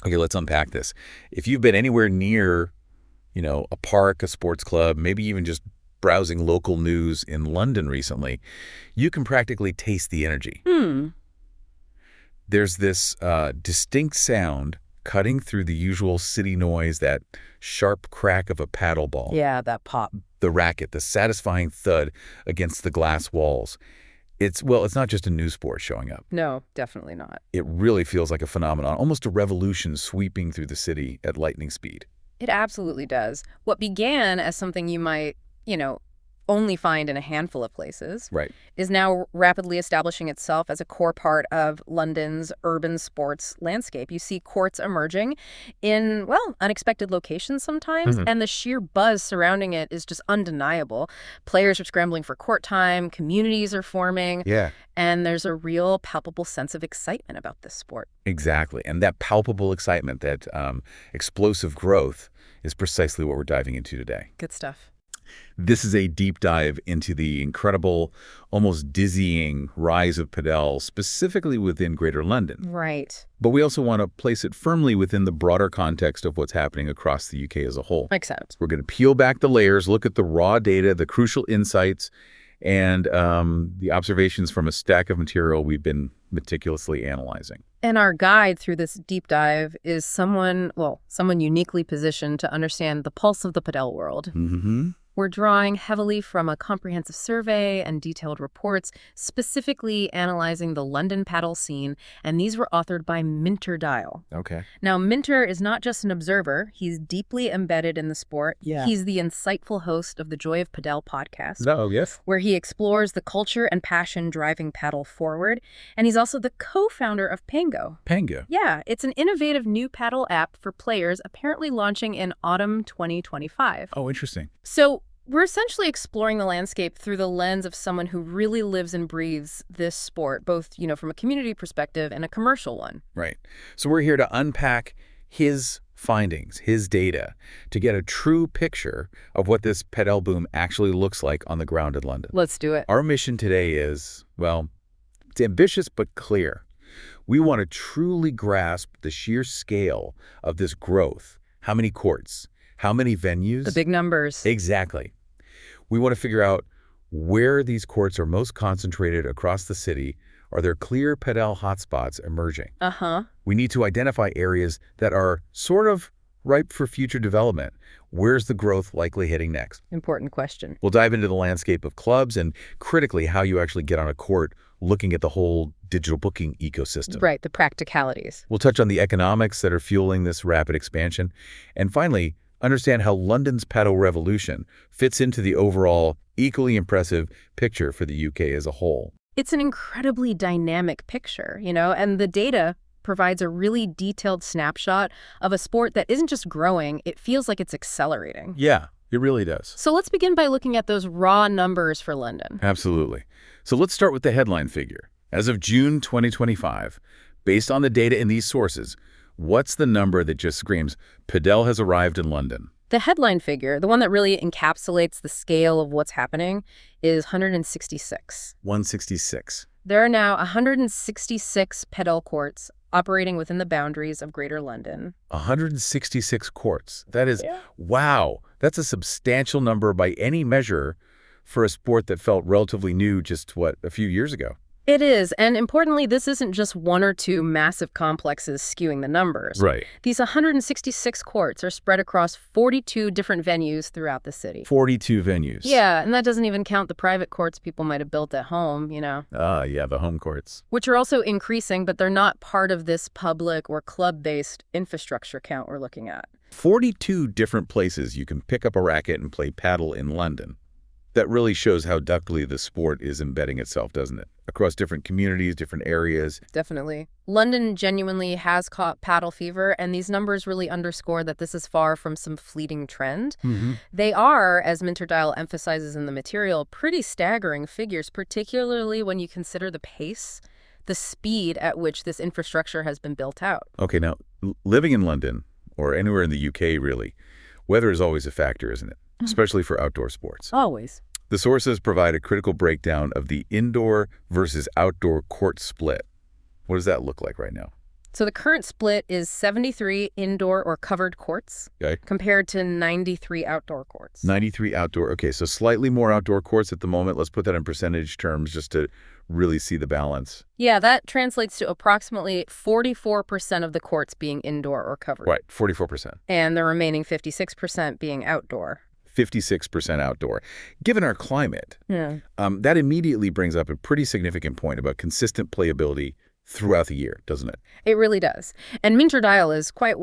Okay, let's unpack this. If you've been anywhere near, a park, a sports club, maybe even just browsing local news in London recently, you can practically taste the energy. There's this distinct sound cutting through the usual city noise, that sharp crack of a paddle ball. Yeah, that pop. The racket, the satisfying thud against the glass walls. It's not just a new sport showing up. No, definitely not. It really feels like a phenomenon, almost a revolution sweeping through the city at lightning speed. It absolutely does. What began as something you might, only find in a handful of places, Right. is now rapidly establishing itself as a core part of London's urban sports landscape. You see courts emerging in, unexpected locations sometimes, and the sheer buzz surrounding it is just undeniable. Players are scrambling for court time, communities are forming, Yeah. and there's a real palpable sense of excitement about this sport. Exactly. And that palpable excitement, that explosive growth, is precisely what we're diving into today. Good stuff. This is a deep dive into the incredible, almost dizzying rise of padel, specifically within Greater London. Right. But we also want to place it firmly within the broader context of what's happening across the UK as a whole. Makes sense. We're going to peel back the layers, look at the raw data, the crucial insights, and the observations from a stack of material we've been meticulously analyzing. And our guide through this deep dive is someone uniquely positioned to understand the pulse of the padel world. We're drawing heavily from a comprehensive survey and detailed reports, specifically analyzing the London padel scene, and these were authored by Minter Dial. Okay. Now, Minter is not just an observer. He's deeply embedded in the sport. Yeah. He's the insightful host of the Joy of Padel podcast. Oh, yes. Where he explores the culture and passion driving padel forward. And he's also the co-founder of Pango. Pango. Yeah, it's an innovative new padel app for players, apparently launching in autumn 2025. Oh, interesting. So we're essentially exploring the landscape through the lens of someone who really lives and breathes this sport, both, from a community perspective and a commercial one. Right. So we're here to unpack his findings, his data, to get a true picture of what this padel boom actually looks like on the ground in London. Let's do it. Our mission today is, it's ambitious but clear. We want to truly grasp the sheer scale of this growth. How many courts? How many venues? The big numbers. Exactly. We want to figure out where these courts are most concentrated across the city. Are there clear padel hotspots emerging? We need to identify areas that are sort of ripe for future development. Where's the growth likely heading next? Important question. We'll dive into the landscape of clubs and, critically, how you actually get on a court, looking at the whole digital booking ecosystem. Right, the practicalities. We'll touch on the economics that are fueling this rapid expansion. And finally, understand how London's padel revolution fits into the overall, equally impressive picture for the UK as a whole. It's an incredibly dynamic picture, and the data provides a really detailed snapshot of a sport that isn't just growing, it feels like it's accelerating. Yeah, it really does. So let's begin by looking at those raw numbers for London. Absolutely. So let's start with the headline figure. As of June 2025, based on the data in these sources, what's the number that just screams, padel has arrived in London? The headline figure, the one that really encapsulates the scale of what's happening, is 166. 166. There are now 166 padel courts operating within the boundaries of Greater London. 166 courts. That is, wow, that's a substantial number by any measure for a sport that felt relatively new just, a few years ago. It is, and importantly, this isn't just one or two massive complexes skewing the numbers. Right. These 166 courts are spread across 42 different venues throughout the city. 42 venues. Yeah, and that doesn't even count the private courts people might have built at home, Yeah, the home courts. Which are also increasing, but they're not part of this public or club-based infrastructure count we're looking at. 42 different places you can pick up a racket and play padel in London. That really shows how ductily the sport is embedding itself, doesn't it? Across different communities, different areas. Definitely. London genuinely has caught padel fever, and these numbers really underscore that this is far from some fleeting trend. They are, as Minter Dial emphasizes in the material, pretty staggering figures, particularly when you consider the pace, the speed at which this infrastructure has been built out. Okay, now, living in London, or anywhere in the UK really, weather is always a factor, isn't it? Especially for outdoor sports. Always. The sources provide a critical breakdown of the indoor versus outdoor court split. What does that look like right now? So the current split is 73 indoor or covered courts compared to 93 outdoor courts. 93 outdoor. Okay, so slightly more outdoor courts at the moment. Let's put that in percentage terms just to really see the balance. Yeah, that translates to approximately 44% of the courts being indoor or covered. Right, 44%. And the remaining 56% being outdoor. 56% outdoor. Given our climate, that immediately brings up a pretty significant point about consistent playability throughout the year, doesn't it? It really does. And Minter Dial is quite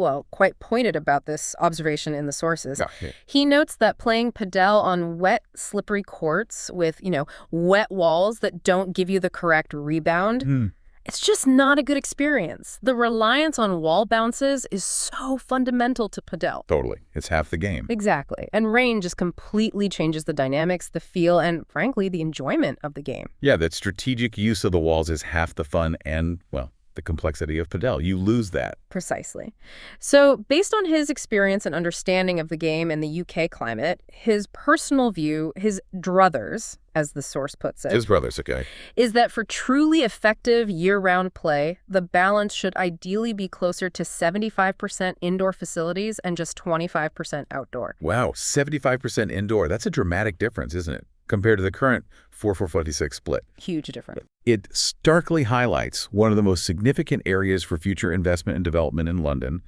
pointed about this observation in the sources. Yeah. He notes that playing padel on wet, slippery courts with, wet walls that don't give you the correct rebound, it's just not a good experience. The reliance on wall bounces is so fundamental to padel. Totally. It's half the game. Exactly. And rain just completely changes the dynamics, the feel, and frankly, the enjoyment of the game. Yeah, that strategic use of the walls is half the fun and, well, the complexity of padel. You lose that. Precisely. So based on his experience and understanding of the game and the UK climate, his personal view, his druthers, as the source puts it. His brothers, okay. Is that for truly effective year-round play, the balance should ideally be closer to 75% indoor facilities and just 25% outdoor. Wow, 75% indoor. That's a dramatic difference, isn't it? Compared to the current 4-4-56 split. Huge difference. It starkly highlights one of the most significant areas for future investment and development in London,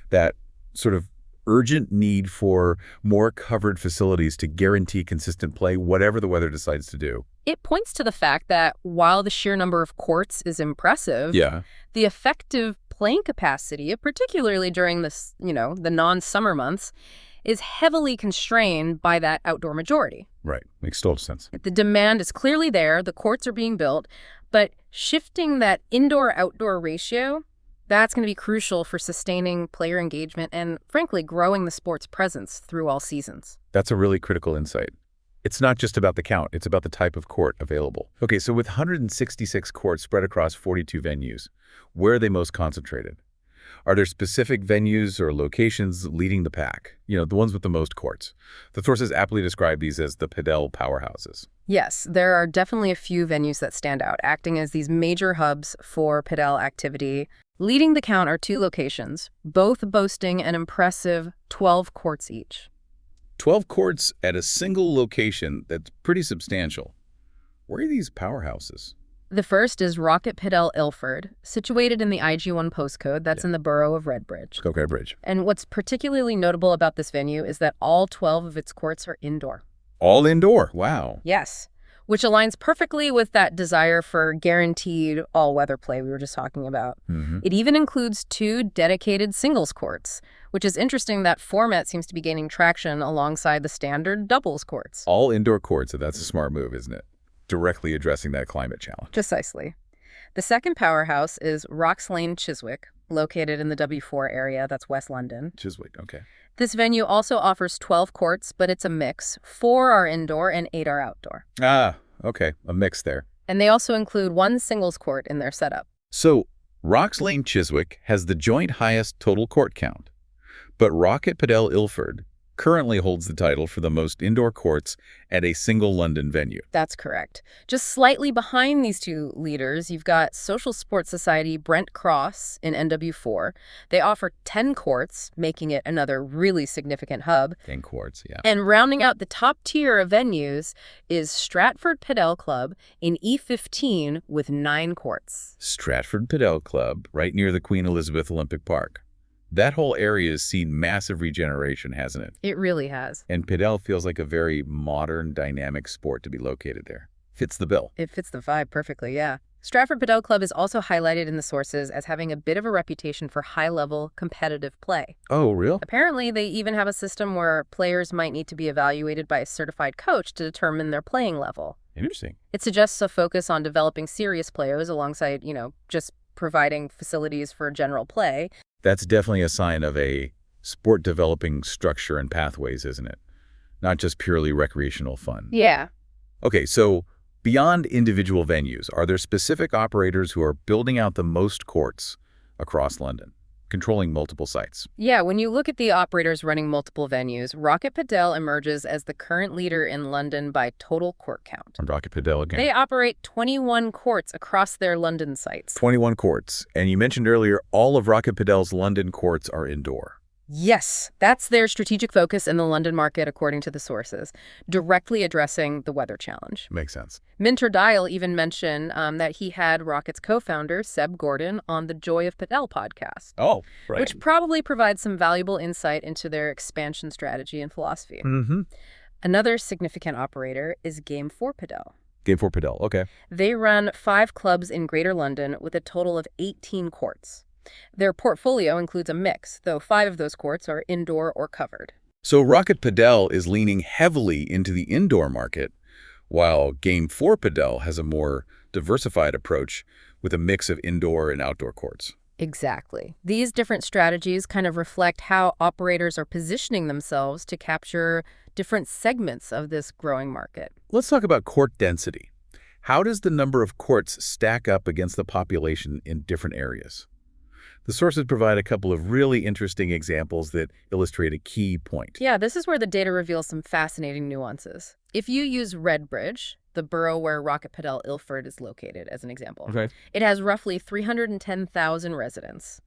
that sort of urgent need for more covered facilities to guarantee consistent play, whatever the weather decides to do. It points to the fact that while the sheer number of courts is impressive, the effective playing capacity, particularly during this, the non-summer months, is heavily constrained by that outdoor majority. Right. Makes total sense. The demand is clearly there, the courts are being built, but shifting that indoor-outdoor ratio, that's going to be crucial for sustaining player engagement and, frankly, growing the sport's presence through all seasons. That's a really critical insight. It's not just about the count, it's about the type of court available. Okay, so with 166 courts spread across 42 venues, where are they most concentrated? Are there specific venues or locations leading the pack? The ones with the most courts. The sources aptly describe these as the padel powerhouses. Yes, there are definitely a few venues that stand out, acting as these major hubs for padel activity. Leading the count are two locations, both boasting an impressive 12 courts each. 12 courts at a single location that's pretty substantial. Where are these powerhouses? The first is Rocket Padel Ilford, situated in the IG1 postcode that's in the borough of Redbridge. Okay, Bridge. And what's particularly notable about this venue is that all 12 of its courts are indoor. All indoor? Wow. Yes, which aligns perfectly with that desire for guaranteed all-weather play we were just talking about. It even includes 2 dedicated singles courts, which is interesting. That format seems to be gaining traction alongside the standard doubles courts. All indoor courts, so that's a smart move, isn't it? Directly addressing that climate challenge. Precisely. The second powerhouse is Rocks Lane Chiswick, located in the W4 area, that's West London. Chiswick, okay. This venue also offers 12 courts, but it's a mix. 4 are indoor and 8 are outdoor. Ah, okay, a mix there. And they also include 1 singles court in their setup. So, Rocks Lane Chiswick has the joint highest total court count, but Rocket Padel Ilford currently holds the title for the most indoor courts at a single London venue. That's correct. Just slightly behind these two leaders, you've got Social Sports Society Brent Cross in NW4. They offer 10 courts, making it another really significant hub. 10 courts, yeah. And rounding out the top tier of venues is Stratford Padel Club in E15 with 9 courts. Stratford Padel Club, right near the Queen Elizabeth Olympic Park. That whole area has seen massive regeneration, hasn't it? It really has. And padel feels like a very modern, dynamic sport to be located there. Fits the bill. It fits the vibe perfectly, yeah. Stratford Padel Club is also highlighted in the sources as having a bit of a reputation for high-level competitive play. Oh, real? Apparently, they even have a system where players might need to be evaluated by a certified coach to determine their playing level. Interesting. It suggests a focus on developing serious players alongside, just providing facilities for general play. That's definitely a sign of a sport developing structure and pathways, isn't it? Not just purely recreational fun. Yeah. Okay, so beyond individual venues, are there specific operators who are building out the most courts across London? controlling multiple sites. Yeah, when you look at the operators running multiple venues, Rocket Padel emerges as the current leader in London by total court count. On Rocket Padel again. They operate 21 courts across their London sites. 21 courts. And you mentioned earlier, all of Rocket Padel's London courts are indoor. Yes, that's their strategic focus in the London market, according to the sources, directly addressing the weather challenge. Makes sense. Minter Dial even mentioned that he had Rocket's co-founder, Seb Gordon, on the Joy of Padel podcast. Oh, right. Which probably provides some valuable insight into their expansion strategy and philosophy. Another significant operator is Game 4 Padel. Game 4 Padel, okay. They run 5 clubs in Greater London with a total of 18 courts. Their portfolio includes a mix, though 5 of those courts are indoor or covered. So Rocket Padel is leaning heavily into the indoor market, while Game 4 Padel has a more diversified approach with a mix of indoor and outdoor courts. Exactly. These different strategies kind of reflect how operators are positioning themselves to capture different segments of this growing market. Let's talk about court density. How does the number of courts stack up against the population in different areas? The sources provide a couple of really interesting examples that illustrate a key point. Yeah, this is where the data reveals some fascinating nuances. If you use Redbridge, the borough where Rocket Padel Ilford is located, as an example, it has roughly 310,000 residents.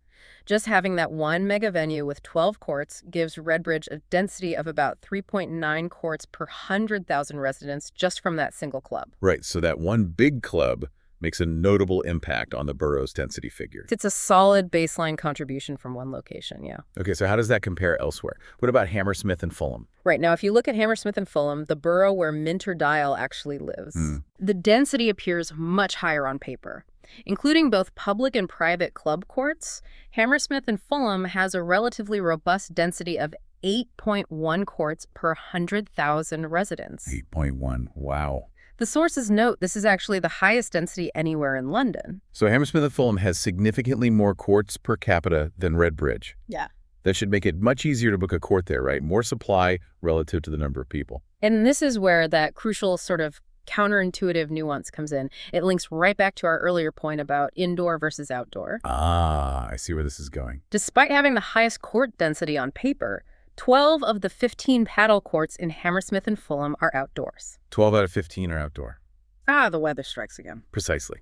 Just having that one mega venue with 12 courts gives Redbridge a density of about 3.9 courts per 100,000 residents just from that single club. Right, so that one big club makes a notable impact on the borough's density figure. It's a solid baseline contribution from one location, yeah. Okay, so how does that compare elsewhere? What about Hammersmith and Fulham? Right, now if you look at Hammersmith and Fulham, the borough where Minter Dial actually lives, the density appears much higher on paper. Including both public and private club courts, Hammersmith and Fulham has a relatively robust density of 8.1 courts per 100,000 residents. 8.1, wow. The sources note this is actually the highest density anywhere in London. So Hammersmith and Fulham has significantly more courts per capita than Redbridge. Yeah. That should make it much easier to book a court there, right? More supply relative to the number of people. And this is where that crucial sort of counterintuitive nuance comes in. It links right back to our earlier point about indoor versus outdoor. Ah, I see where this is going. Despite having the highest court density on paper, 12 of the 15 paddle courts in Hammersmith and Fulham are outdoors. 12 out of 15 are outdoor. Ah, the weather strikes again. Precisely.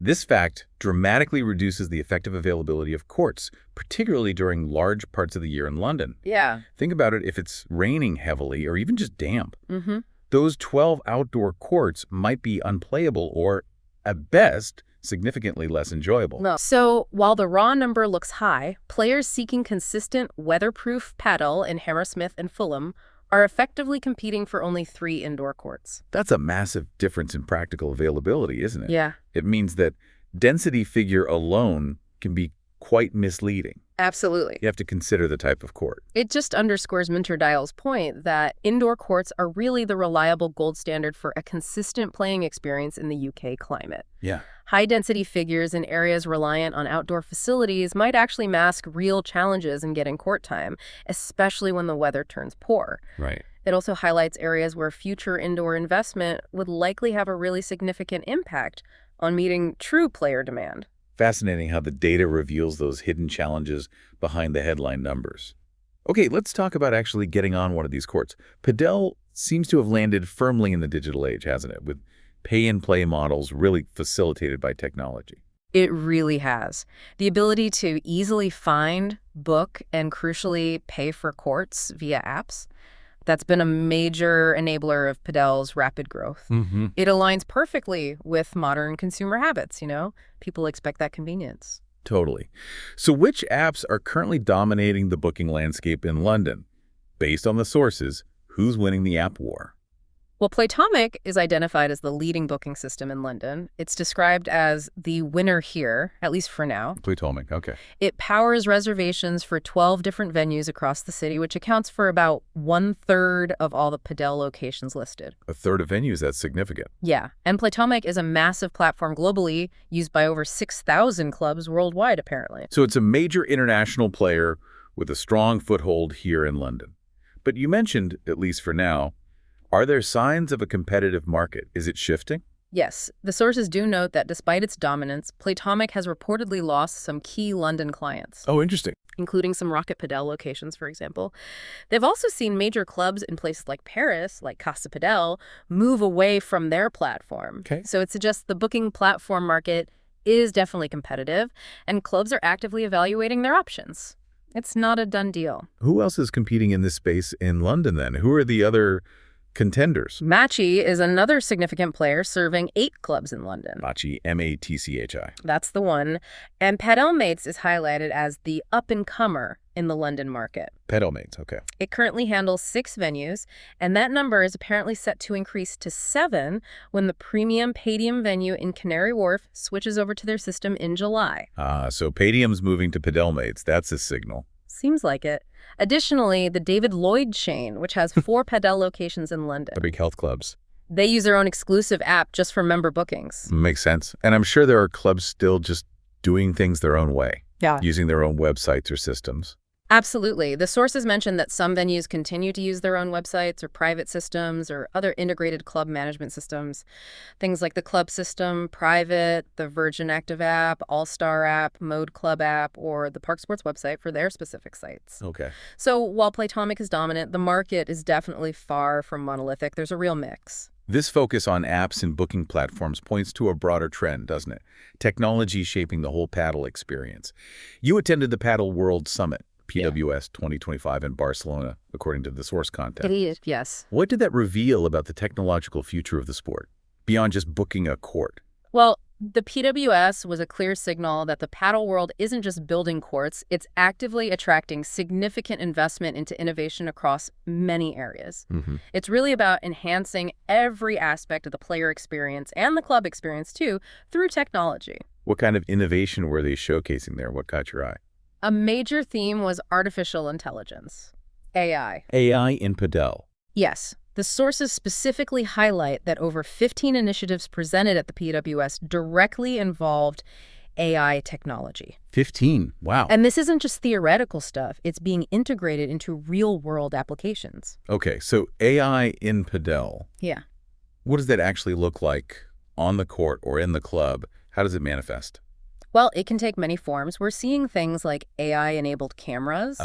This fact dramatically reduces the effective availability of courts, particularly during large parts of the year in London. Yeah. Think about it if it's raining heavily or even just damp. Those 12 outdoor courts might be unplayable or, at best, significantly less enjoyable. No. So while the raw number looks high, players seeking consistent weatherproof paddle in Hammersmith and Fulham are effectively competing for only 3 indoor courts. That's a massive difference in practical availability, isn't it? Yeah. It means that density figure alone can be quite misleading. Absolutely. You have to consider the type of court. It just underscores Minter Dial's point that indoor courts are really the reliable gold standard for a consistent playing experience in the UK climate. Yeah. High-density figures in areas reliant on outdoor facilities might actually mask real challenges in getting court time, especially when the weather turns poor. Right. It also highlights areas where future indoor investment would likely have a really significant impact on meeting true player demand. Fascinating how the data reveals those hidden challenges behind the headline numbers. Okay, let's talk about actually getting on one of these courts. Padel seems to have landed firmly in the digital age, hasn't it? With pay-and-play models really facilitated by technology. It really has. The ability to easily find, book, and crucially pay for courts via apps, that's been a major enabler of Padel's rapid growth. It aligns perfectly with modern consumer habits, you know? People expect that convenience. Totally. So which apps are currently dominating the booking landscape in London? Based on the sources, who's winning the app war? Well, Playtomic is identified as the leading booking system in London. It's described as the winner here, at least for now. Playtomic, okay. It powers reservations for 12 different venues across the city, which accounts for about 1/3 of all the Padel locations listed. A third of venues, that's significant. Yeah, and Playtomic is a massive platform globally, used by over 6,000 clubs worldwide, apparently. So it's a major international player with a strong foothold here in London. But you mentioned, at least for now, are there signs of a competitive market? Is it shifting? Yes, the sources do note that despite its dominance, Playtomic has reportedly lost some key London clients, Oh, interesting. including some Rocket Padel locations, for example. They've also seen major clubs in places like Paris, like Casa Padel, move away from their platform. Okay. So it suggests the booking platform market is definitely competitive, and clubs are actively evaluating their options. It's not a done deal. Who else is competing in this space in London then? Who are the other contenders? Matchy is another significant player serving 8 clubs in London. Matchy, M-A-T-C-H-I. That's the one. And Padel Mates is highlighted as the up-and-comer in the London market. Padel Mates, okay. It currently handles 6 venues, and that number is apparently set to increase to 7 when the premium Padium venue in Canary Wharf switches over to their system in July. So Padium's moving to Padel Mates. That's a signal. Seems like it. Additionally, the David Lloyd chain, which has 4 Padel locations in London. The big health clubs. They use their own exclusive app just for member bookings. Makes sense. And I'm sure there are clubs still just doing things their own way. Yeah. Using their own websites or systems. Absolutely. The sources mentioned that some venues continue to use their own websites or private systems or other integrated club management systems. Things like the Club System, Private, the Virgin Active app, All-Star app, Mode Club app, or the Park Sports website for their specific sites. Okay. So while Playtomic is dominant, the market is definitely far from monolithic. There's a real mix. This focus on apps and booking platforms points to a broader trend, doesn't it? Technology shaping the whole paddle experience. You attended the Paddle World Summit, PWS 2025 in Barcelona, according to the source content. It is, yes. What did that reveal about the technological future of the sport, beyond just booking a court? Well, the PWS was a clear signal that the paddle world isn't just building courts, it's actively attracting significant investment into innovation across many areas. It's really about enhancing every aspect of the player experience and the club experience, too, through technology. What kind of innovation were they showcasing there? What caught your eye? A major theme was artificial intelligence, AI. AI in Padel. Yes. The sources specifically highlight that over 15 initiatives presented at the PWS directly involved AI technology. 15. Wow. And this isn't just theoretical stuff. It's being integrated into real-world applications. Okay, so AI in Padel. Yeah. What does that actually look like on the court or in the club? How does it manifest? Well, it can take many forms. We're seeing things like AI-enabled cameras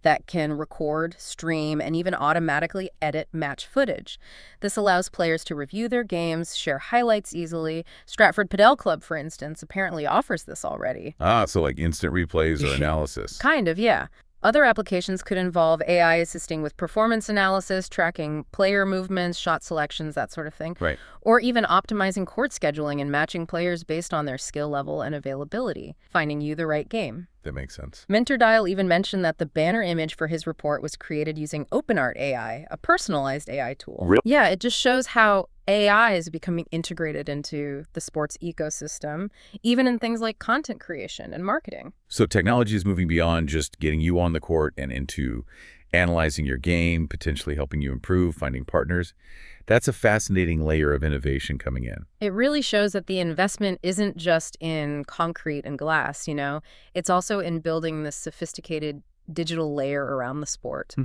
that can record, stream, and even automatically edit match footage. This allows players to review their games, share highlights easily. Stratford Padel Club, for instance, apparently offers this already. So like instant replays or analysis. Kind of, yeah. Other applications could involve AI assisting with performance analysis, tracking player movements, shot selections, that sort of thing. Right. Or even optimizing court scheduling and matching players based on their skill level and availability, finding you the right game. That makes sense. Minter Dial even mentioned that the banner image for his report was created using OpenArt AI, a personalized AI tool. Really? Yeah, it just shows how AI is becoming integrated into the sports ecosystem, even in things like content creation and marketing. So technology is moving beyond just getting you on the court and into analyzing your game, potentially helping you improve, finding partners. That's a fascinating layer of innovation coming in. It really shows that the investment isn't just in concrete and glass, you know. It's also in building this sophisticated digital layer around the sport.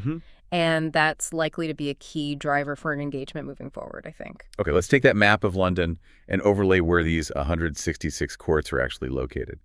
And that's likely to be a key driver for an engagement moving forward, I think. Okay, let's take that map of London and overlay where these 166 courts are actually located.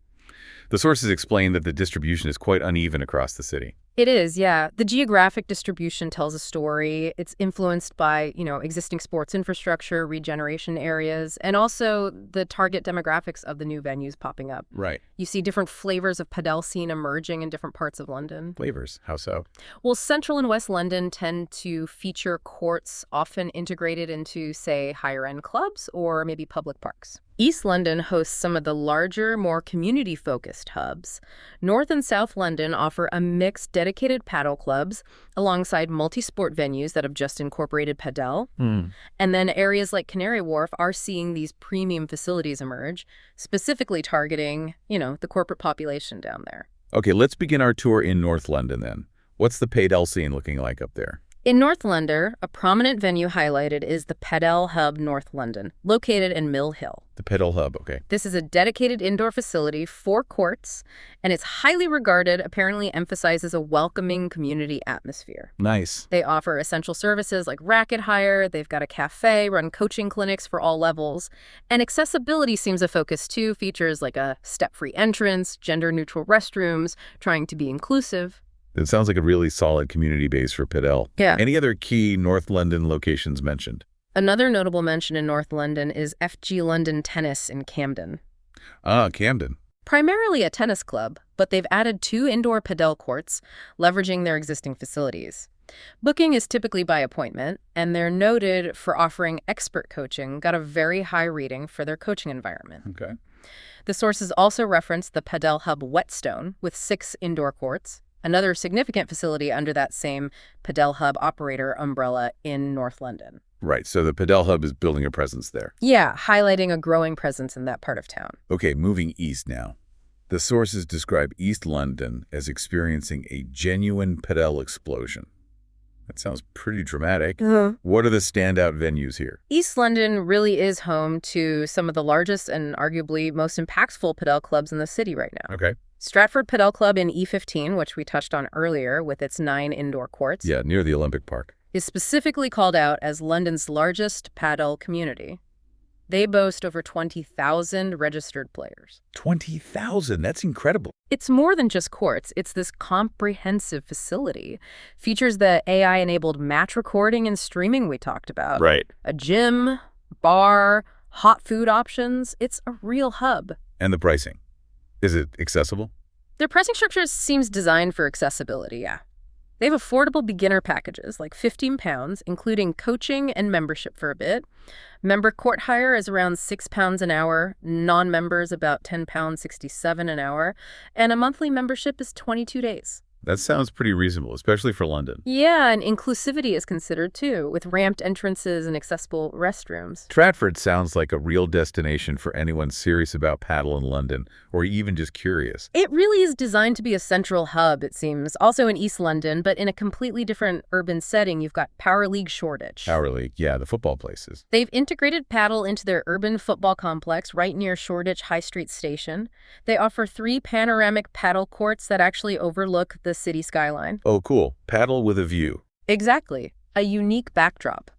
The sources explain that the distribution is quite uneven across the city. It is, yeah. The geographic distribution tells a story. It's influenced by, existing sports infrastructure, regeneration areas, and also the target demographics of the new venues popping up. Right. You see different flavors of Padel scene emerging in different parts of London. Flavors? How so? Well, Central and West London tend to feature courts often integrated into, say, higher-end clubs or maybe public parks. East London hosts some of the larger, more community-focused hubs. North and South London offer a mixed dedicated paddle clubs alongside multi-sport venues that have just incorporated Padel. And then areas like Canary Wharf are seeing these premium facilities emerge, specifically targeting, the corporate population down there. Okay, let's begin our tour in North London then. What's the Padel scene looking like up there? In North London, a prominent venue highlighted is the Padel Hub North London, located in Mill Hill. The Padel Hub, okay. This is a dedicated indoor facility, 4 courts, and it's highly regarded, apparently emphasizes a welcoming community atmosphere. Nice. They offer essential services like racket hire, they've got a cafe, run coaching clinics for all levels, and accessibility seems a focus too, features like a step-free entrance, gender-neutral restrooms, trying to be inclusive. It sounds like a really solid community base for Padel. Yeah. Any other key North London locations mentioned? Another notable mention in North London is FG London Tennis in Camden. Ah, Camden. Primarily a tennis club, but they've added 2 indoor padel courts, leveraging their existing facilities. Booking is typically by appointment, and they're noted for offering expert coaching, got a very high rating for their coaching environment. Okay. The sources also reference the Padel Hub Whetstone with 6 indoor courts, another significant facility under that same Padel Hub operator umbrella in North London. Right, so the Padel Hub is building a presence there. Yeah, highlighting a growing presence in that part of town. Okay, moving east now. The sources describe East London as experiencing a genuine Padel explosion. That sounds pretty dramatic. What are the standout venues here? East London really is home to some of the largest and arguably most impactful padel clubs in the city right now. Okay. Stratford Padel Club in E15, which we touched on earlier with its 9 indoor courts, Yeah, near the Olympic Park. is specifically called out as London's largest padel community. They boast over 20,000 registered players. 20,000, that's incredible. It's more than just courts. It's this comprehensive facility. Features the AI-enabled match recording and streaming we talked about. Right. A gym, bar, hot food options. It's a real hub. And the pricing? Is it accessible? Their pricing structure seems designed for accessibility, yeah. They have affordable beginner packages, like £15, including coaching and membership for a bit. Member court hire is around £6 an hour, non-members about £10.67 an hour, and a monthly membership is 22 days. That sounds pretty reasonable, especially for London. Yeah, and inclusivity is considered too, with ramped entrances and accessible restrooms. Stratford sounds like a real destination for anyone serious about paddle in London, or even just curious. It really is designed to be a central hub, it seems, also in East London, but in a completely different urban setting. You've got Power League Shoreditch. Power League, yeah, the football places. They've integrated paddle into their urban football complex right near Shoreditch High Street Station. They offer 3 panoramic paddle courts that actually overlook the city skyline. Oh, cool. Paddle with a view. Exactly. A unique backdrop.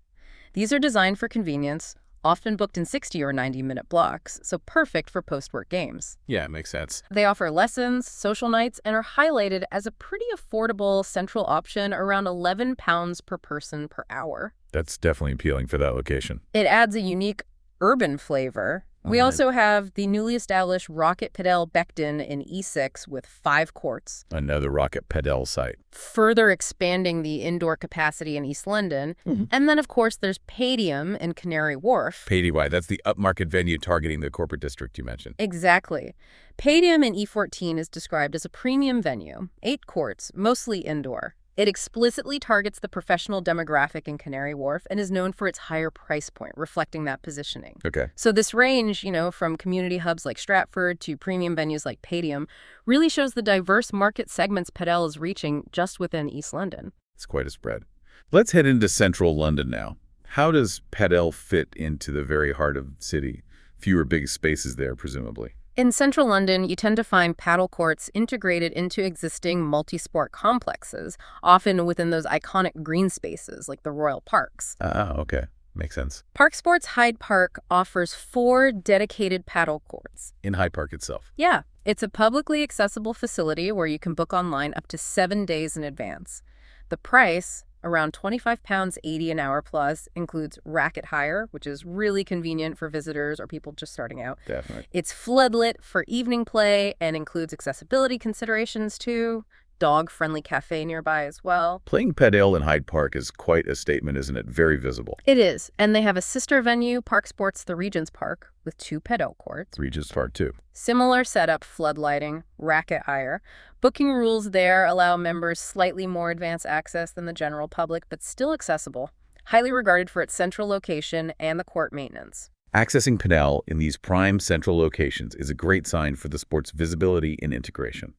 These are designed for convenience, often booked in 60 or 90-minute blocks, so perfect for post-work games. Yeah, it makes sense. They offer lessons, social nights, and are highlighted as a pretty affordable central option, around £11 per person per hour. That's definitely appealing for that location. It adds a unique urban flavor. We also have the newly established Rocket Padel Beckton in E6 with 5 courts. Another Rocket Padel site. Further expanding the indoor capacity in East London. And then, of course, there's Padium in Canary Wharf. Pady, that's the upmarket venue targeting the corporate district you mentioned. Exactly. Padium in E14 is described as a premium venue, 8 courts, mostly indoor. It explicitly targets the professional demographic in Canary Wharf and is known for its higher price point, reflecting that positioning. Okay. So this range, from community hubs like Stratford to premium venues like Padium, really shows the diverse market segments Padel is reaching just within East London. It's quite a spread. Let's head into central London now. How does Padel fit into the very heart of the city? Fewer big spaces there, presumably. In central London, you tend to find paddle courts integrated into existing multi-sport complexes, often within those iconic green spaces like the Royal Parks. Ah, okay. Makes sense. Park Sports Hyde Park offers 4 dedicated paddle courts. In Hyde Park itself. Yeah, it's a publicly accessible facility where you can book online up to 7 days in advance. The price, around £25.80 an hour plus, includes racket hire, which is really convenient for visitors or people just starting out. Definitely. It's floodlit for evening play and includes accessibility considerations too. Dog-friendly cafe nearby as well. Playing Padel in Hyde Park is quite a statement, isn't it? Very visible. It is. And they have a sister venue, Park Sports the Regent's Park, with 2 Padel courts. Regent's Park, too. Similar setup, floodlighting, racket hire. Booking rules there allow members slightly more advanced access than the general public, but still accessible. Highly regarded for its central location and the court maintenance. Accessing Padel in these prime central locations is a great sign for the sport's visibility and integration.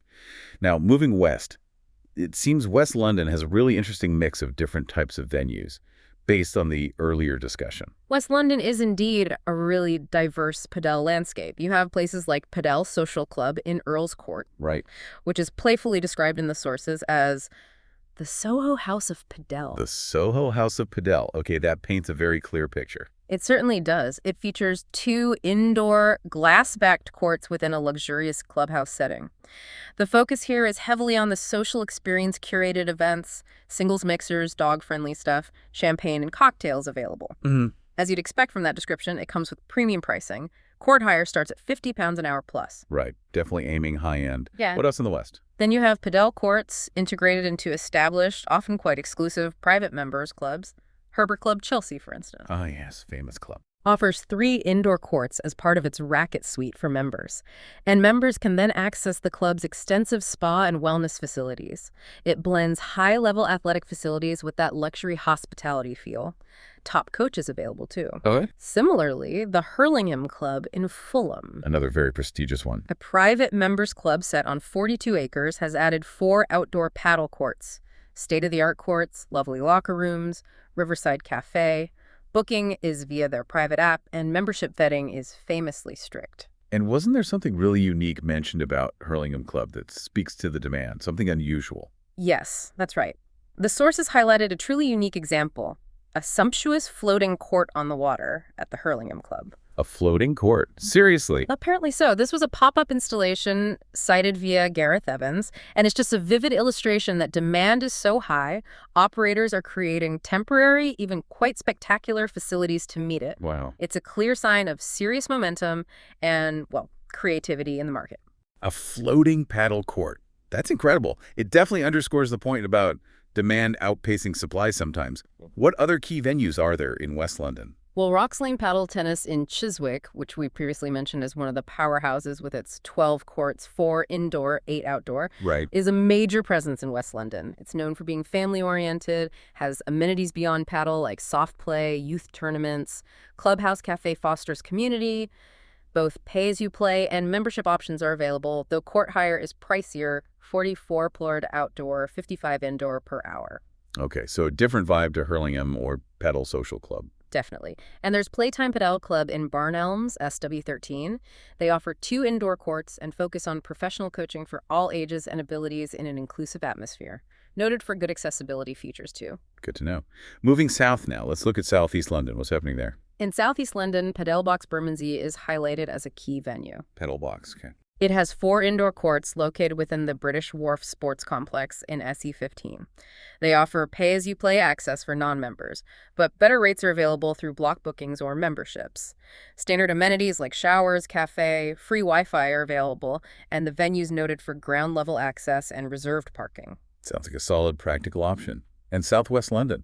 Now, moving west, It seems West London has a really interesting mix of different types of venues based on the earlier discussion. West London is indeed a really diverse padel landscape. You have places like Padel Social Club in Earl's Court, Right. which is playfully described in the sources as the Soho House of Padel. The Soho House of Padel. Okay, that paints a very clear picture. It certainly does. It features 2 indoor, glass-backed courts within a luxurious clubhouse setting. The focus here is heavily on the social experience curated events, singles mixers, dog-friendly stuff, champagne and cocktails available. As you'd expect from that description, it comes with premium pricing. Court hire starts at £50 an hour plus. Right. Definitely aiming high end. Yeah. What else in the West? Then you have padel courts integrated into established, often quite exclusive, private members clubs. Herbert Club Chelsea, for instance. Ah, yes. Famous club. Offers 3 indoor courts as part of its racket suite for members. And members can then access the club's extensive spa and wellness facilities. It blends high-level athletic facilities with that luxury hospitality feel. Top coaches available, too. Okay. Similarly, the Hurlingham Club in Fulham, Another very prestigious one. a private members club set on 42 acres, has added 4 outdoor paddle courts. State-of-the-art courts, lovely locker rooms, Riverside Cafe. Booking is via their private app, and membership vetting is famously strict. And wasn't there something really unique mentioned about Hurlingham Club that speaks to the demand, something unusual? Yes, that's right. The sources highlighted a truly unique example, a sumptuous floating court on the water at the Hurlingham Club. A floating court. Seriously. Apparently so. This was a pop-up installation cited via Gareth Evans, and it's just a vivid illustration that demand is so high, operators are creating temporary, even quite spectacular facilities to meet it. Wow. It's a clear sign of serious momentum and, well, creativity in the market. A floating paddle court. That's incredible. It definitely underscores the point about demand outpacing supply sometimes. What other key venues are there in West London? Well, Rocks Lane Paddle Tennis in Chiswick, which we previously mentioned as one of the powerhouses with its 12 courts, 4 indoor, 8 outdoor, Right. is a major presence in West London. It's known for being family-oriented, has amenities beyond paddle like soft play, youth tournaments. Clubhouse Cafe fosters community. Both pay-as-you-play and membership options are available, though court hire is pricier, 44 floored outdoor, 55 indoor per hour. Okay, so a different vibe to Hurlingham or Paddle Social Club. Definitely. And there's Playtime Padel Club in Barn Elms, SW13. They offer 2 indoor courts and focus on professional coaching for all ages and abilities in an inclusive atmosphere. Noted for good accessibility features, too. Good to know. Moving south now, let's look at Southeast London. What's happening there? In Southeast London, Padel Box Bermondsey is highlighted as a key venue. Pedal Box, okay. It has 4 indoor courts located within the British Wharf Sports Complex in SE15. They offer pay-as-you-play access for non-members, but better rates are available through block bookings or memberships. Standard amenities like showers, cafe, free Wi-Fi are available, and the venue's noted for ground-level access and reserved parking. Sounds like a solid, practical option. And Southwest London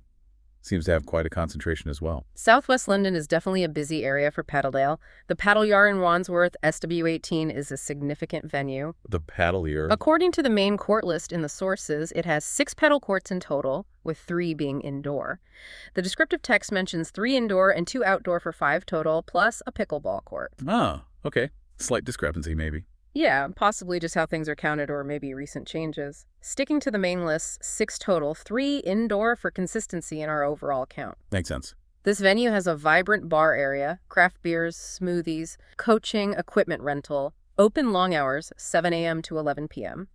seems to have quite a concentration as well. Southwest London is definitely a busy area for Paddledale. The Paddle Yard in Wandsworth, SW18, is a significant venue. The Paddle Yard. According to the main court list in the sources, it has 6 pedal courts in total, with 3 being indoor. The descriptive text mentions 3 indoor and 2 outdoor for 5 total, plus a pickleball court. Ah, okay. Slight discrepancy, maybe. Yeah, possibly just how things are counted or maybe recent changes. Sticking to the main list, 6 total, 3 indoor for consistency in our overall count. Makes sense. This venue has a vibrant bar area, craft beers, smoothies, coaching, equipment rental, open long hours, 7 a.m. to 11 p.m.,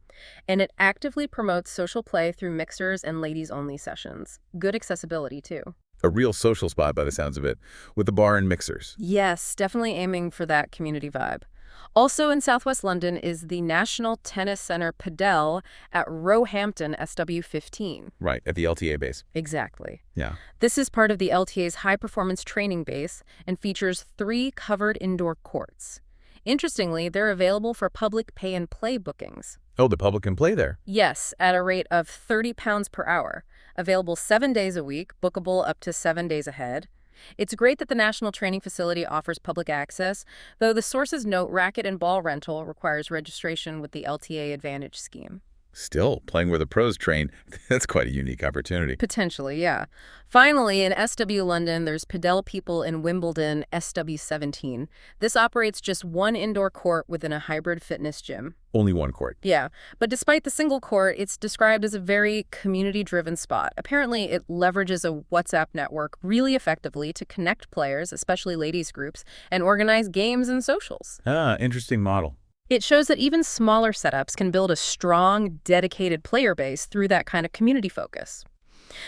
and it actively promotes social play through mixers and ladies-only sessions. Good accessibility, too. A real social spot by the sounds of it, with the bar and mixers. Yes, definitely aiming for that community vibe. Also in Southwest London is the National Tennis Centre Padel at Roehampton, SW15. Right, at the LTA base. Exactly. Yeah. This is part of the LTA's high-performance training base and features 3 covered indoor courts. Interestingly, they're available for public pay-and-play bookings. Oh, the public can play there. Yes, at a rate of £30 per hour. Available 7 days a week, bookable up to 7 days ahead. It's great that the National Training Facility offers public access, though the sources note racket and ball rental requires registration with the LTA Advantage scheme. Still, playing where the pros train, that's quite a unique opportunity. Potentially, yeah. Finally, in SW London, there's Padel People in Wimbledon SW17. This operates just one indoor court within a hybrid fitness gym. Only one court. Yeah, but despite the single court, it's described as a very community-driven spot. Apparently, it leverages a WhatsApp network really effectively to connect players, especially ladies groups, and organize games and socials. Ah, interesting model. It shows that even smaller setups can build a strong, dedicated player base through that kind of community focus.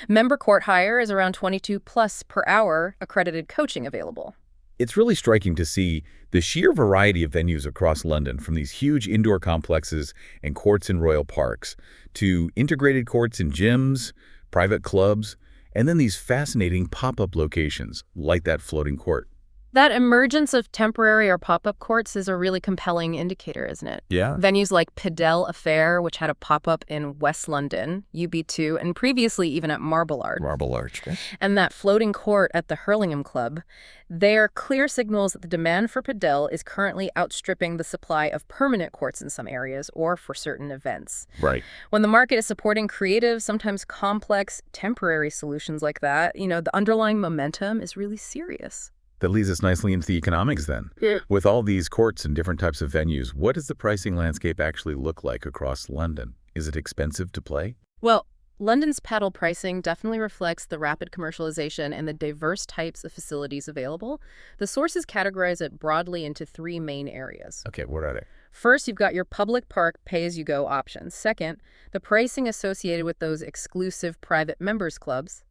Member court hire is around 22 plus per hour, accredited coaching available. It's really striking to see the sheer variety of venues across London, from these huge indoor complexes and courts in royal parks to integrated courts in gyms, private clubs, and then these fascinating pop-up locations like that floating court. That emergence of temporary or pop-up courts is a really compelling indicator, isn't it? Yeah. Venues like Padel Affair, which had a pop-up in West London, UB2, and previously even at Marble Arch. Marble Arch. And that floating court at the Hurlingham Club, they are clear signals that the demand for Padel is currently outstripping the supply of permanent courts in some areas or for certain events. Right. When the market is supporting creative, sometimes complex, temporary solutions like that, the underlying momentum is really serious. That leads us nicely into the economics then. Yeah. With all these courts and different types of venues, what does the pricing landscape actually look like across London? Is it expensive to play? Well, London's padel pricing definitely reflects the rapid commercialization and the diverse types of facilities available. The sources categorize it broadly into three main areas. Okay, what are they? First, you've got your public park pay-as-you-go options. Second, the pricing associated with those exclusive private members clubs.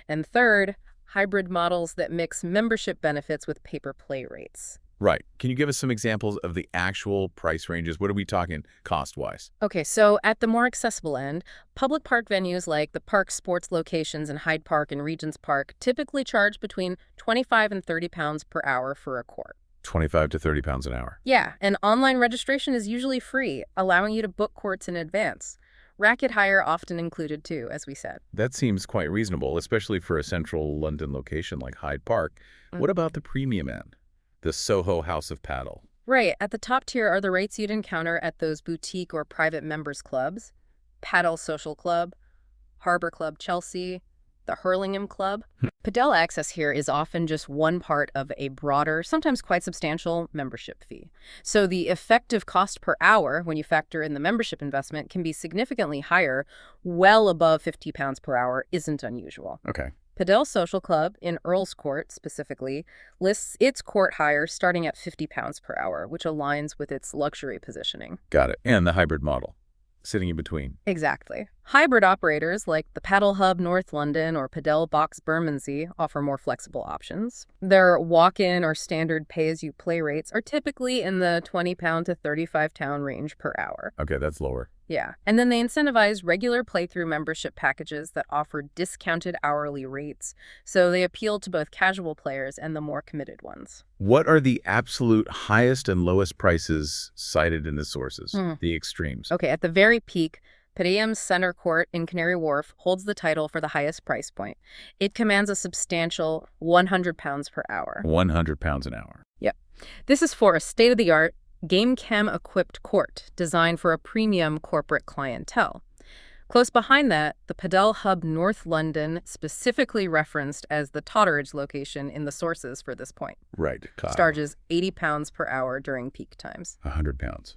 And third, hybrid models that mix membership benefits with pay-per-play rates. Right. Can you give us some examples of the actual price ranges? What are we talking cost-wise? Okay, so at the more accessible end, public park venues like the Park Sports locations in Hyde Park and Regent's Park typically charge between £25 and £30 per hour for a court. 25 to 30 pounds an hour. Yeah, and online registration is usually free, allowing you to book courts in advance. Racket hire often included too, as we said. That seems quite reasonable, especially for a central London location like Hyde Park. What about the premium end? The Soho House of Padel. Right. At the top tier are the rates you'd encounter at those boutique or private members clubs. Padel Social Club, Harbour Club Chelsea, the Hurlingham Club. Padel access here is often just one part of a broader, sometimes quite substantial membership fee. So the effective cost per hour, when you factor in the membership investment, can be significantly higher. Well above £50 per hour isn't unusual. Okay. Padel Social Club, in Earl's Court specifically, lists its court hire starting at £50 per hour, which aligns with its luxury positioning. Got it. And the hybrid model, sitting in between. Exactly. Hybrid operators like the Padel Hub North London or Padel Box Bermondsey offer more flexible options. Their walk-in or standard pay-as-you-play rates are typically in the £20 to £35 range per hour. Okay, that's lower. Yeah. And then they incentivize regular playthrough membership packages that offer discounted hourly rates. So they appeal to both casual players and the more committed ones. What are the absolute highest and lowest prices cited in the sources? The extremes. Okay, at the very peak, Padam's Center Court in Canary Wharf holds the title for the highest price point. It commands a substantial £100 per hour. £100 an hour. Yep. This is for a state-of-the-art, game cam-equipped court designed for a premium corporate clientele. Close behind that, the Padel Hub North London, specifically referenced as the Totteridge location in the sources for this point. Right. Charges £80 per hour during peak times. £100.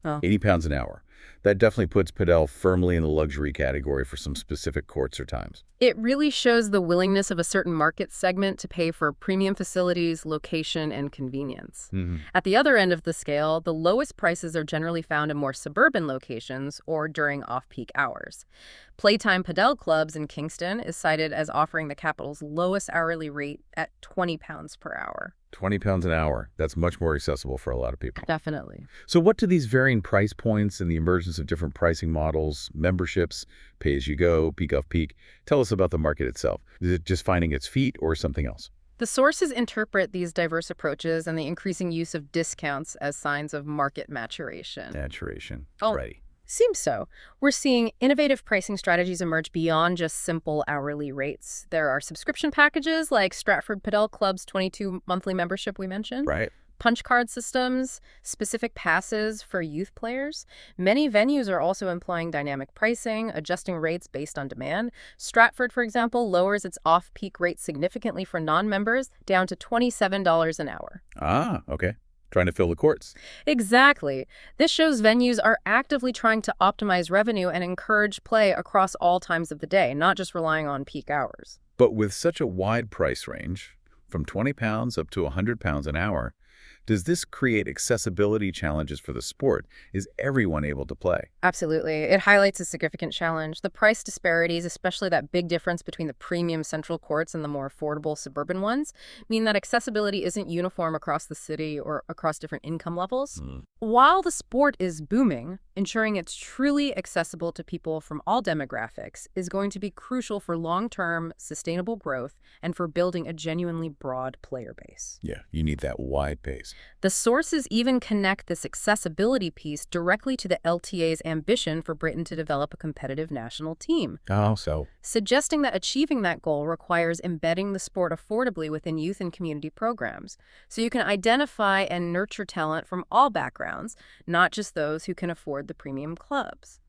Oh. £80 an hour. That definitely puts Padel firmly in the luxury category for some specific courts or times. It really shows the willingness of a certain market segment to pay for premium facilities, location, and convenience. At the other end of the scale, the lowest prices are generally found in more suburban locations or during off-peak hours. Playtime Padel Clubs in Kingston is cited as offering the capital's lowest hourly rate at £20 per hour. £20 an hour. That's much more accessible for a lot of people. Definitely. So what do these varying price points and the emergence of different pricing models, memberships, pay-as-you-go, peak-off-peak, tell us about the market itself? Is it just finding its feet or something else? The sources interpret these diverse approaches and the increasing use of discounts as signs of market maturation. Right. Seems so. We're seeing innovative pricing strategies emerge beyond just simple hourly rates. There are subscription packages like Stratford Padel Club's 22 monthly membership we mentioned. Right. punch card systems, specific passes for youth players. Many venues are also employing dynamic pricing, adjusting rates based on demand. Stratford, for example, lowers its off-peak rate significantly for non-members down to $27 an hour. Ah, okay. Trying to fill the courts. Exactly. This shows venues are actively trying to optimize revenue and encourage play across all times of the day, not just relying on peak hours. But with such a wide price range, from £20 up to £100 an hour, does this create accessibility challenges for the sport? Is everyone able to play? Absolutely. It highlights a significant challenge. The price disparities, especially that big difference between the premium central courts and the more affordable suburban ones, mean that accessibility isn't uniform across the city or across different income levels. While the sport is booming, ensuring it's truly accessible to people from all demographics is going to be crucial for long-term, sustainable growth and for building a genuinely broad player base. Yeah, you need that wide base. The sources even connect this accessibility piece directly to the LTA's ambition for Britain to develop a competitive national team. Oh, so? Suggesting that achieving that goal requires embedding the sport affordably within youth and community programs, so you can identify and nurture talent from all backgrounds, not just those who can afford the premium clubs.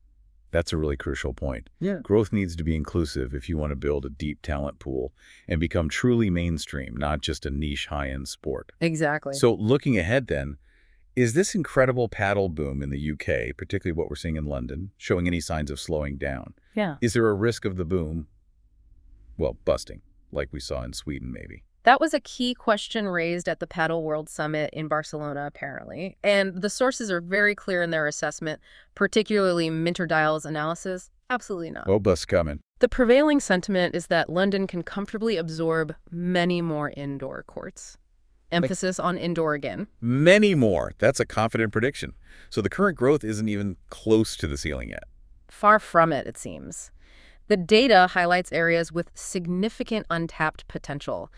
That's a really crucial point. Yeah. Growth needs to be inclusive if you want to build a deep talent pool and become truly mainstream, not just a niche high-end sport. Exactly. So looking ahead then, is this incredible paddle boom in the UK, particularly what we're seeing in London, showing any signs of slowing down? Yeah. Is there a risk of the boom, well, busting, like we saw in Sweden maybe? That was a key question raised at the Padel World Summit in Barcelona, apparently. And the sources are very clear in their assessment, particularly Minter Dial's analysis. Absolutely not. Oh, bust coming. The prevailing sentiment is that London can comfortably absorb many more indoor courts. Emphasis on indoor again. Many more. That's a confident prediction. So the current growth isn't even close to the ceiling yet. Far from it, it seems. The data highlights areas with significant untapped potential.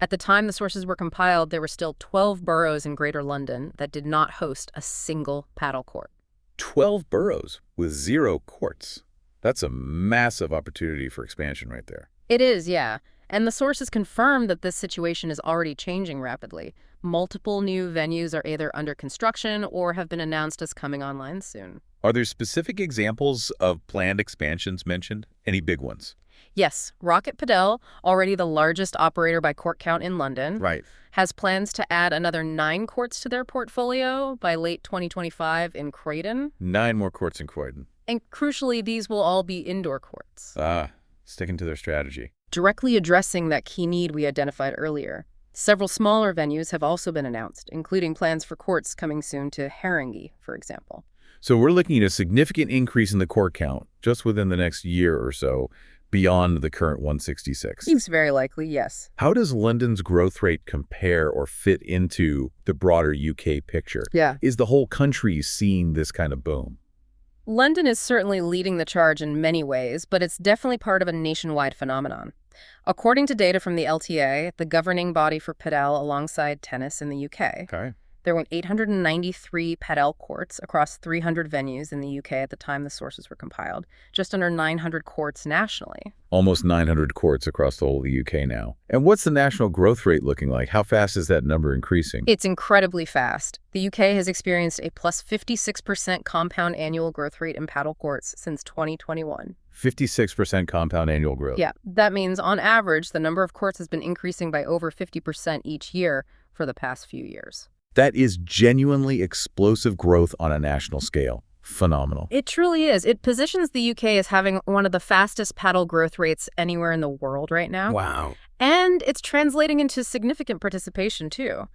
At the time the sources were compiled, there were still 12 boroughs in Greater London that did not host a single paddle court. 12 boroughs with 0 courts. That's a massive opportunity for expansion right there. It is, yeah. And the sources confirm that this situation is already changing rapidly. Multiple new venues are either under construction or have been announced as coming online soon. Are there specific examples of planned expansions mentioned? Any big ones? Yes, Rocket Padel, already the largest operator by court count in London, Right. has plans to add another 9 courts to their portfolio by late 2025 in Croydon. 9 more courts in Croydon. And crucially, these will all be indoor courts. Sticking to their strategy. Directly addressing that key need we identified earlier. Several smaller venues have also been announced, including plans for courts coming soon to Haringey, for example. So we're looking at a significant increase in the court count just within the next year or so, beyond the current 166. Seems very likely, yes. How does London's growth rate compare or fit into the broader UK picture? Yeah. Is the whole country seeing this kind of boom? London is certainly leading the charge in many ways, but it's definitely part of a nationwide phenomenon. According to data from the LTA, the governing body for padel alongside tennis in the UK, Okay. there were 893 padel courts across 300 venues in the UK at the time the sources were compiled, just under 900 courts nationally. Almost 900 courts across the whole of the UK now. And what's the national growth rate looking like? How fast is that number increasing? It's incredibly fast. The UK has experienced a plus 56% compound annual growth rate in padel courts since 2021. 56% compound annual growth. Yeah, that means on average, the number of courts has been increasing by over 50% each year for the past few years. That is genuinely explosive growth on a national scale. Phenomenal. It truly is. It positions the UK as having one of the fastest paddle growth rates anywhere in the world right now. Wow. And it's translating into significant participation, too.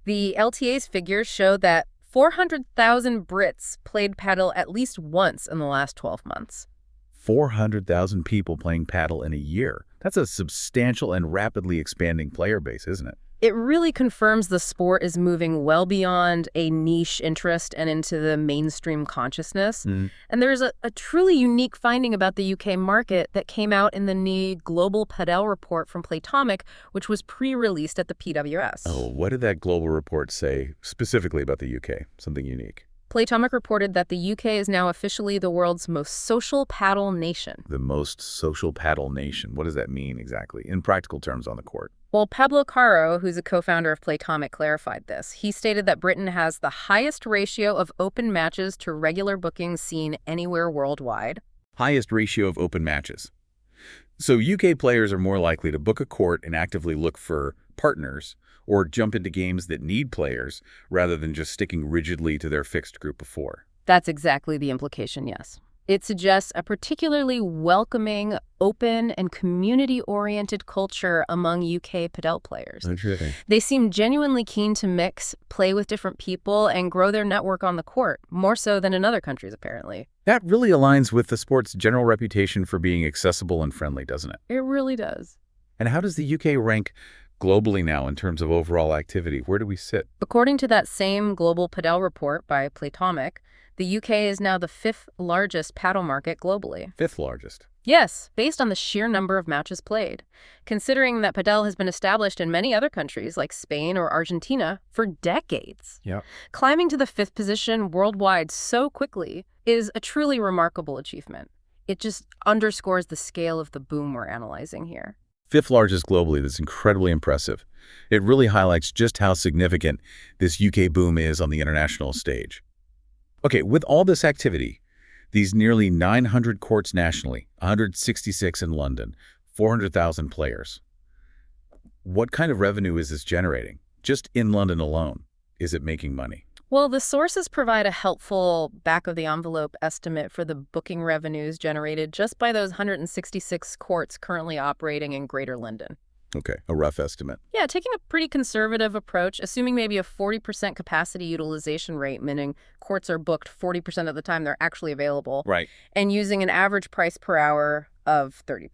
The LTA's figures show that 400,000 Brits played paddle at least once in the last 12 months. 400,000 people playing paddle in a year. That's a substantial and rapidly expanding player base, isn't it? It really confirms the sport is moving well beyond a niche interest and into the mainstream consciousness. And there's a truly unique finding about the UK market that came out in the new Global Padel report from Playtomic, which was pre-released at the PWS. Oh, what did that global report say specifically about the UK? Something unique. Playtomic reported that the UK is now officially the world's most social paddle nation. The most social paddle nation. What does that mean exactly in practical terms on the court? Well, Pablo Caro, who's a co-founder of Playtomic, clarified this. He stated that Britain has the highest ratio of open matches to regular bookings seen anywhere worldwide. Highest ratio of open matches. So UK players are more likely to book a court and actively look for partners or jump into games that need players rather than just sticking rigidly to their fixed group of four. That's exactly the implication, yes. It suggests a particularly welcoming, open, and community-oriented culture among UK padel players. Interesting. They seem genuinely keen to mix, play with different people, and grow their network on the court, more so than in other countries, apparently. That really aligns with the sport's general reputation for being accessible and friendly, doesn't it? It really does. And how does the UK rank globally now in terms of overall activity? Where do we sit? According to that same Global Padel report by Playtomic, the UK is now the 5th largest paddle market globally. 5th largest. Yes, based on the sheer number of matches played. Considering that padel has been established in many other countries like Spain or Argentina for decades. Yeah. Climbing to the 5th position worldwide so quickly is a truly remarkable achievement. It just underscores the scale of the boom we're analyzing here. 5th largest globally. That's incredibly impressive. It really highlights just how significant this UK boom is on the international stage. Okay, with all this activity, these nearly 900 courts nationally, 166 in London, 400,000 players. What kind of revenue is this generating? Just in London alone, is it making money? Well, the sources provide a helpful back-of-the-envelope estimate for the booking revenues generated just by those 166 courts currently operating in Greater London. Okay, a rough estimate. Yeah, taking a pretty conservative approach, assuming maybe a 40% capacity utilization rate, meaning courts are booked 40% of the time they're actually available. Right. And using an average price per hour of £30.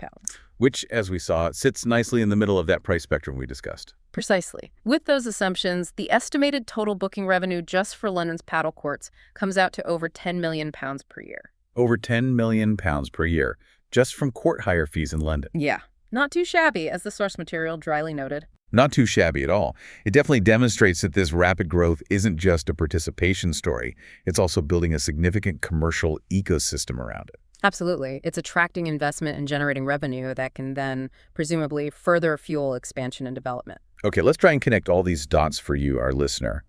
Which, as we saw, sits nicely in the middle of that price spectrum we discussed. Precisely. With those assumptions, the estimated total booking revenue just for London's paddle courts comes out to over £10 million per year. Over £10 million per year, just from court hire fees in London. Yeah. Not too shabby, as the source material dryly noted. Not too shabby at all. It definitely demonstrates that this rapid growth isn't just a participation story. It's also building a significant commercial ecosystem around it. Absolutely. It's attracting investment and generating revenue that can then, presumably, further fuel expansion and development. Okay, let's try and connect all these dots for you, our listener.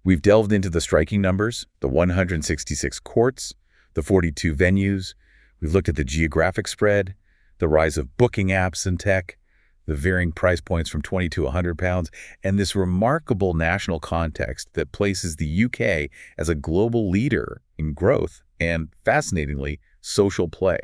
We've delved into the striking numbers, the 166 courts, the 42 venues. We've looked at the geographic spread, the rise of booking apps and tech, the varying price points from 20 to 100 pounds, and this remarkable national context that places the UK as a global leader in growth and, fascinatingly, social play.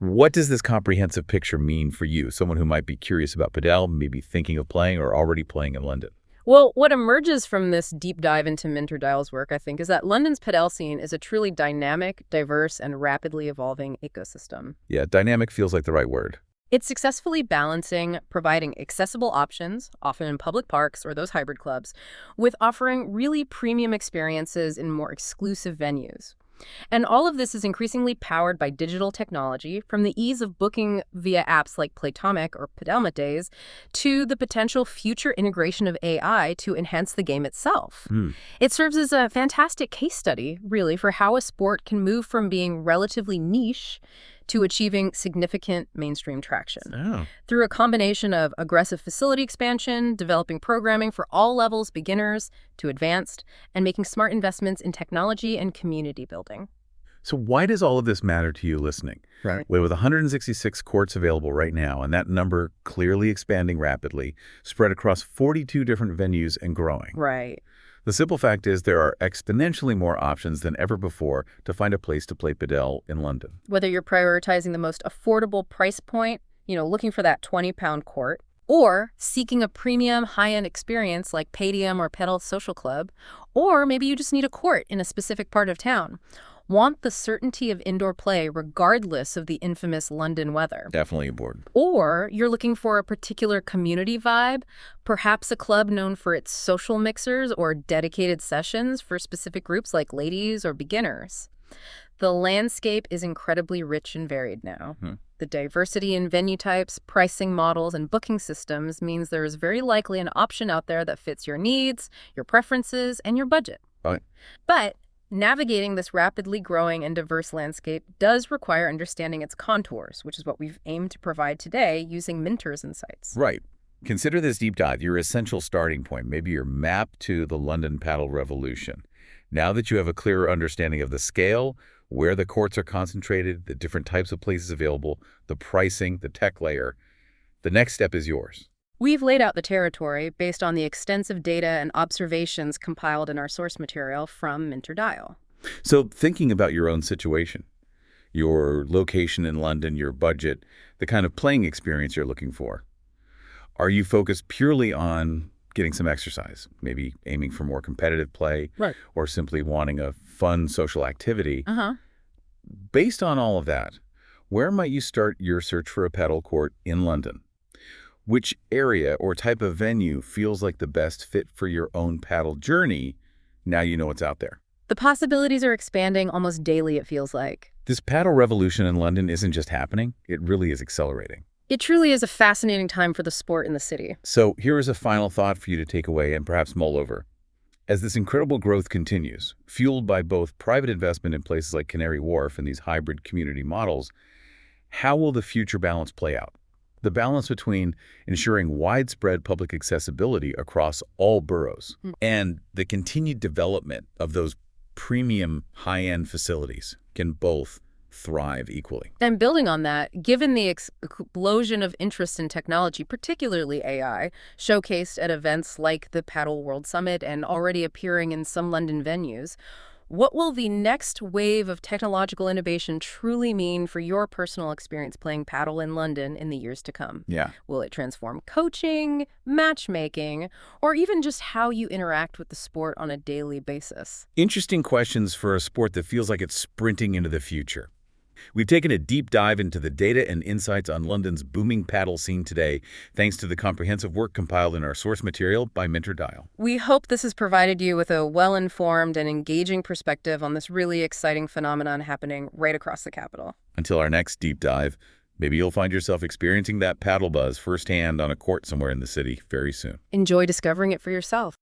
What does this comprehensive picture mean for you, someone who might be curious about padel, maybe thinking of playing or already playing in London? Well, what emerges from this deep dive into Minter Dial's work, I think, is that London's padel scene is a truly dynamic, diverse, and rapidly evolving ecosystem. Yeah, dynamic feels like the right word. It's successfully balancing providing accessible options, often in public parks or those hybrid clubs, with offering really premium experiences in more exclusive venues. And all of this is increasingly powered by digital technology, from the ease of booking via apps like Playtomic or Padelma Days to the potential future integration of AI to enhance the game itself. It serves as a fantastic case study, really, for how a sport can move from being relatively niche to achieving significant mainstream traction. Through a combination of aggressive facility expansion, developing programming for all levels, beginners to advanced, and making smart investments in technology and community building. So why does all of this matter to you listening? Right. With 166 courts available right now, and that number clearly expanding rapidly, spread across 42 different venues and growing. Right. The simple fact is there are exponentially more options than ever before to find a place to play padel in London. Whether you're prioritizing the most affordable price point, looking for that 20-pound court, or seeking a premium high-end experience like Padium or Padel Social Club, or maybe you just need a court in a specific part of town. Want the certainty of indoor play regardless of the infamous London weather. Definitely aboard. Or you're looking for a particular community vibe, perhaps a club known for its social mixers or dedicated sessions for specific groups like ladies or beginners. The landscape is incredibly rich and varied now. The diversity in venue types, pricing models, and booking systems means there is very likely an option out there that fits your needs, your preferences, and your budget. Right. But navigating this rapidly growing and diverse landscape does require understanding its contours, which is what we've aimed to provide today using Minter's insights. Right. Consider this deep dive your essential starting point, maybe your map to the London paddle revolution. Now that you have a clearer understanding of the scale, where the courts are concentrated, the different types of places available, the pricing, the tech layer, the next step is yours. We've laid out the territory based on the extensive data and observations compiled in our source material from Minter Dial. So thinking about your own situation, your location in London, your budget, the kind of playing experience you're looking for, are you focused purely on getting some exercise, maybe aiming for more competitive play, Right. or simply wanting a fun social activity? Uh-huh. Based on all of that, where might you start your search for a paddle court in London? Which area or type of venue feels like the best fit for your own paddle journey now you know what's out there? The possibilities are expanding almost daily, it feels like. This paddle revolution in London isn't just happening, it really is accelerating. It truly is a fascinating time for the sport in the city. So here is a final thought for you to take away and perhaps mull over. As this incredible growth continues, fueled by both private investment in places like Canary Wharf and these hybrid community models, how will the future balance play out? The balance between ensuring widespread public accessibility across all boroughs and the continued development of those premium high-end facilities can both thrive equally. And building on that, given the explosion of interest in technology, particularly AI, showcased at events like the Paddle World Summit and already appearing in some London venues, what will the next wave of technological innovation truly mean for your personal experience playing paddle in London in the years to come? Yeah. Will it transform coaching, matchmaking, or even just how you interact with the sport on a daily basis? Interesting questions for a sport that feels like it's sprinting into the future. We've taken a deep dive into the data and insights on London's booming paddle scene today, thanks to the comprehensive work compiled in our source material by Minter Dial. We hope this has provided you with a well-informed and engaging perspective on this really exciting phenomenon happening right across the capital. Until our next deep dive, maybe you'll find yourself experiencing that paddle buzz firsthand on a court somewhere in the city very soon. Enjoy discovering it for yourself.